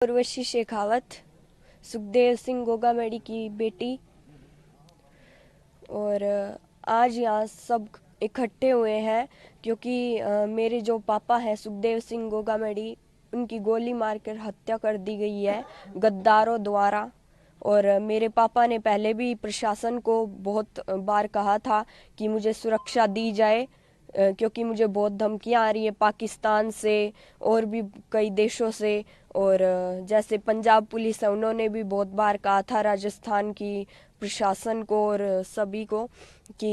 उर्वशी शेखावत, सुखदेव सिंह गोगामेडी की बेटी। और आज यहाँ सब इकट्ठे हुए हैं क्योंकि मेरे जो पापा हैं सुखदेव सिंह गोगामेडी, उनकी गोली मारकर हत्या कर दी गई है गद्दारों द्वारा। और मेरे पापा ने पहले भी प्रशासन को बहुत बार कहा था कि मुझे सुरक्षा दी जाए, क्योंकि मुझे बहुत धमकियां आ रही है पाकिस्तान से और भी कई देशों से। और जैसे पंजाब पुलिस है, उन्होंने भी बहुत बार कहा था राजस्थान की प्रशासन को और सभी को कि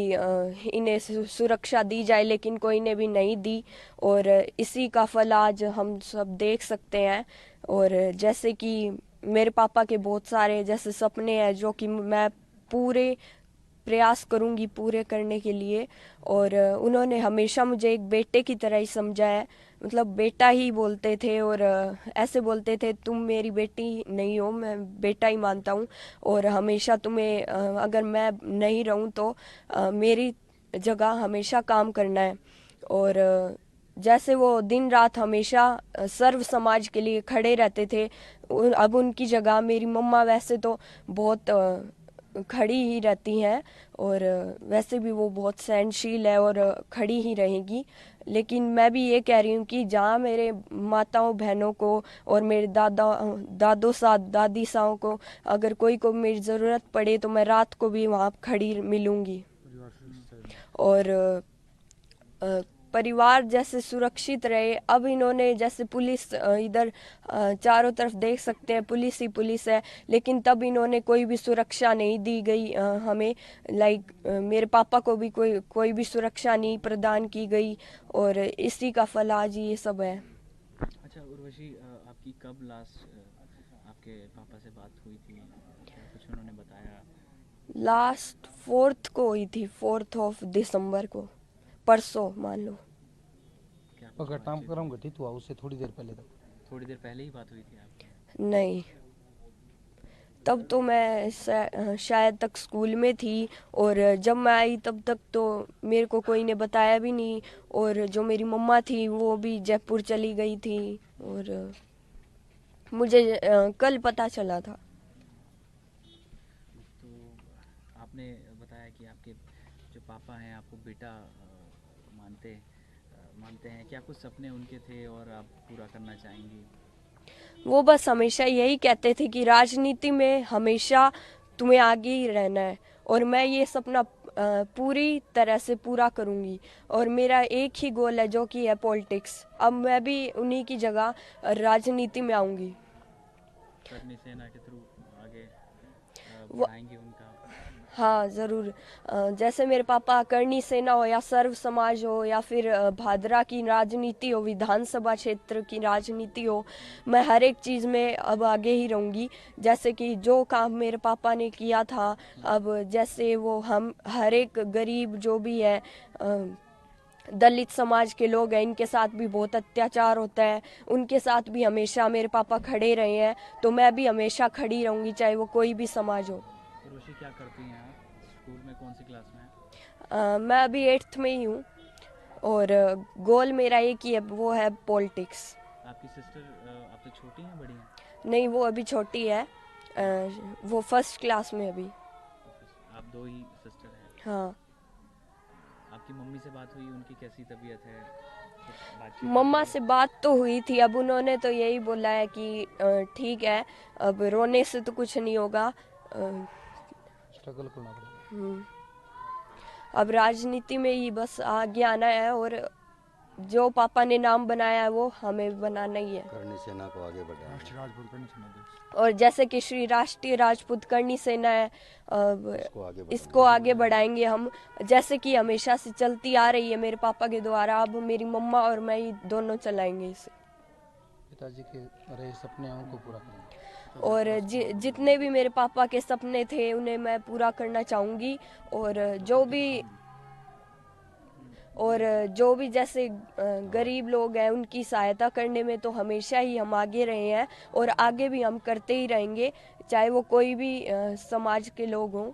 इन्हें सुरक्षा दी जाए, लेकिन कोई ने भी नहीं दी। और इसी का फल आज हम सब देख सकते हैं। और जैसे कि मेरे पापा के बहुत सारे जैसे सपने हैं जो कि मैं पूरे प्रयास करूंगी पूरे करने के लिए। और उन्होंने हमेशा मुझे एक बेटे की तरह ही समझा है, मतलब बेटा ही बोलते थे। और ऐसे बोलते थे तुम मेरी बेटी नहीं हो, मैं बेटा ही मानता हूँ। और हमेशा तुम्हें अगर मैं नहीं रहूँ तो मेरी जगह हमेशा काम करना है। और जैसे वो दिन रात हमेशा सर्व समाज के लिए खड़े रहते थे, अब उनकी जगह मेरी मम्मा वैसे तो बहुत खड़ी ही रहती हैं। और वैसे भी वो बहुत सहनशील है और खड़ी ही रहेगी। लेकिन मैं भी ये कह रही हूँ कि जहाँ मेरे माताओं बहनों को और मेरे दादों साथ दादी साओं को अगर कोई को मेरी ज़रूरत पड़े तो मैं रात को भी वहाँ खड़ी मिलूँगी। और परिवार जैसे सुरक्षित रहे। अब इन्होंने जैसे पुलिस इधर चारों तरफ देख सकते हैं पुलिस ही पुलिस है, लेकिन तब इन्होंने कोई भी सुरक्षा नहीं दी गई हमें। लाइक मेरे पापा को भी कोई भी सुरक्षा नहीं प्रदान की गई। और इसी का फल आज ये सब है। अच्छा उर्वशी, आपकी कब लास्ट आपके पापा से बात हुई थी? क्या कुछ उन्होंने बताया? लास्ट 4th को हुई थी, 4th ऑफ दिसंबर को, परसों मान लो। क्या कुछ अगर बातचीत नामकरण हुई? घटित हुआ उससे थोड़ी देर पहले तक? थोड़ी देर पहले ही बात हुई थी आपकी? नहीं, तब तो मैं शायद तक स्कूल में थी। और जब मैं आई तब तक तो मेरे को कोई ने बताया भी नहीं। और जो मेरी मम्मा थी वो भी जयपुर चली गई थी। और मुझे कल पता चला था। तो आपने बताया कि आपके जो पापा हैं आपको बेटा मानते हैं। क्या कुछ सपने उनके थे और आप पूरा करना चाहेंगी? वो बस हमेशा यही कहते थे कि राजनीति में हमेशा तुम्हें आगे ही रहना है। और मैं ये सपना पूरी तरह से पूरा करूंगी। और मेरा एक ही गोल है जो कि है पॉलिटिक्स। अब मैं भी उन्हीं की जगह राजनीति में आऊंगी। करनी सेना के थ्रू आगे वो बढ़ाएंगे उनका? हाँ ज़रूर। जैसे मेरे पापा करणी सेना हो या सर्व समाज हो या फिर भादरा की राजनीति हो, विधानसभा क्षेत्र की राजनीति हो, मैं हर एक चीज़ में अब आगे ही रहूँगी। जैसे कि जो काम मेरे पापा ने किया था, अब जैसे वो हम हर एक गरीब जो भी है, दलित समाज के लोग हैं, इनके साथ भी बहुत अत्याचार होता है, उनके साथ भी हमेशा मेरे पापा खड़े रहे हैं। तो मैं भी हमेशा खड़ी रहूँगी चाहे वो कोई भी समाज हो। उर्वशी, क्या करती हैं आप? स्कूल में कौन सी क्लास में हैं? मैं अभी 8th में ही हूँ। और गोल मेरा एक ही है, वो है पॉलिटिक्स। आपकी सिस्टर आपसे छोटी हैं बड़ी हैं? नहीं, वो अभी छोटी है। वो 1st क्लास में अभी। आप दो ही सिस्टर हैं? हाँ। आपकी मम्मी से बात हुई? उनकी कैसी तबीयत है? कुछ बातचीत मम्मा हुई? से बात तो हुई थी, अब उन्होंने तो यही बोला है कि ठीक है, अब रोने से तो कुछ नहीं होगा। स्ट्रगल करना पड़ेगा। अब राजनीति में ही बस आगे आना है। और जो पापा ने नाम बनाया है वो हमें बनाना ही है। करनी सेना को आगे बढ़ाना। और जैसे कि श्री राष्ट्रीय राजपूत करणी सेना है, इसको आगे बढ़ाएंगे हम। जैसे कि हमेशा से चलती आ रही है मेरे पापा के द्वारा, अब मेरी मम्मा और मैं ही दोनों चलाएंगे इसे। पिताजी के रहे सपने हैं उनको पूरा करना। और जितने भी मेरे पापा के सपने थे उन्हें मैं पूरा करना चाहूँगी। और जो भी जैसे गरीब लोग हैं उनकी सहायता करने में तो हमेशा ही हम आगे रहे हैं और आगे भी हम करते ही रहेंगे, चाहे वो कोई भी समाज के लोग हों।